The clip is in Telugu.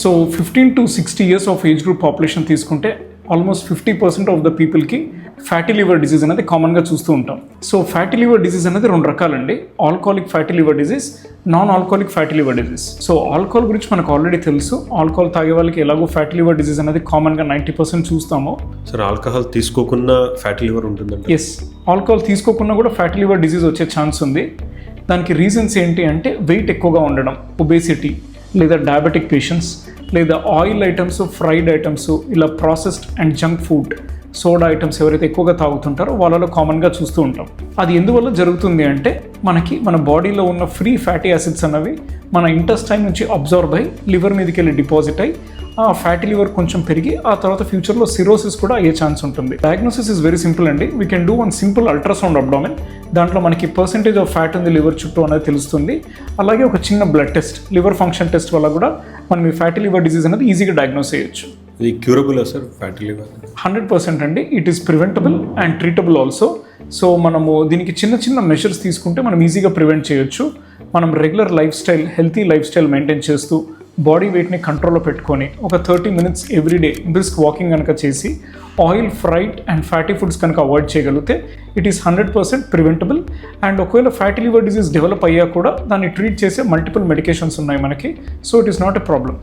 So 15 to 60 years of age group population తీసుకుంటే ఆల్మోస్ట్ 50% ఆఫ్ ద పీపుల్కి ఫ్యాటీ లివర్ డిజీజ్ అనేది కామన్గా చూస్తూ ఉంటాం. సో ఫ్యాటీ లివర్ డిజీజ్ అనేది రెండు రకాలండి, alcoholic fatty liver disease, non alcoholic fatty liver disease. So alcohol గురించి మనకు ఆల్రెడీ తెలుసు, ఆల్కహాల్ తాగే వాళ్ళకి ఎలాగో ఫ్యాటీ లివర్ డిజీజ్ అనేది కామన్గా 90% చూస్తాము. సార్ ఆల్కహాల్ తీసుకోకుండా ఫ్యాటీ లివర్ ఉంటుందండి? ఎస్, ఆల్కహాల్ తీసుకోకుండా కూడా ఫ్యాటీ లివర్ డిజీజ్ వచ్చే ఛాన్స్ ఉంది. దానికి రీజన్స్ ఏంటి అంటే వెయిట్ ఎక్కువగా ఉండడం, ఒబేసిటీ, లేదా డయాబెటిక్ పేషెంట్స్, లేదా ఆయిల్ ఐటమ్స్, ఫ్రైడ్ ఐటమ్స్, ఇలా processed and junk food, soda items ఎవరైతే ఎక్కువగా తాగుతుంటారో వాళ్ళలో కామన్గా చూస్తూ ఉంటాం. అది ఎందువల్ల జరుగుతుంది అంటే మన బాడీలో ఉన్న ఫ్రీ ఫ్యాటీ యాసిడ్స్ అన్నవి మన ఇంటెస్టైన్ నుంచి అబ్జర్వ్ అయ్యి లివర్ మీదకి వెళ్ళి డిపాజిట్ అయ్యి ఆ ఫ్యాటీ లివర్ కొంచెం పెరిగి ఆ తర్వాత ఫ్యూచర్లో సిరోసిస్ కూడా అయ్యే ఛాన్స్ ఉంటుంది. డయాగ్నోసిస్ ఇస్ వెరీ సింపుల్ అండి. We can do one simple ultrasound abdomen. దాంట్లో మనకి పర్సెంటేజ్ ఆఫ్ ఫ్యాట్ ఉంది లివర్ చుట్టూ అనేది తెలుస్తుంది. అలాగే ఒక చిన్న blood test, liver function test వల్ల కూడా మనం ఈ ఫ్యాటీ లివర్ డిజీజ్ అనేది ఈజీగా డయాగ్నోస్ చేయొచ్చు. ఇది క్యూరబుల్ సార్ ఫ్యాటీ లివర్? 100% అండి. It is preventable and treatable also. So మనము దీనికి చిన్న చిన్న మెషర్స్ తీసుకుంటే మనం ఈజీగా ప్రివెంట్ చేయొచ్చు. మనం regular life style, healthy life style maintain చేస్తూ బాడీ వెయిట్ని కంట్రోల్లో పెట్టుకొని ఒక 30 minutes ఎవ్రీడే బ్రిస్క్ వాకింగ్ కనుక చేసి oil, fried and fatty foods కనుక అవాయిడ్ చేయగలిగితే ఇట్ ఈస్ 100% ప్రివెంటబుల్. అండ్ ఒకవేళ ఫ్యాటీ లివర్ డిజీజ్ డెవలప్ అయ్యా కూడా దాన్ని ట్రీట్ చేసే మల్టిపుల్ మెడికేషన్స్ ఉన్నాయి మనకి. So it is not a problem.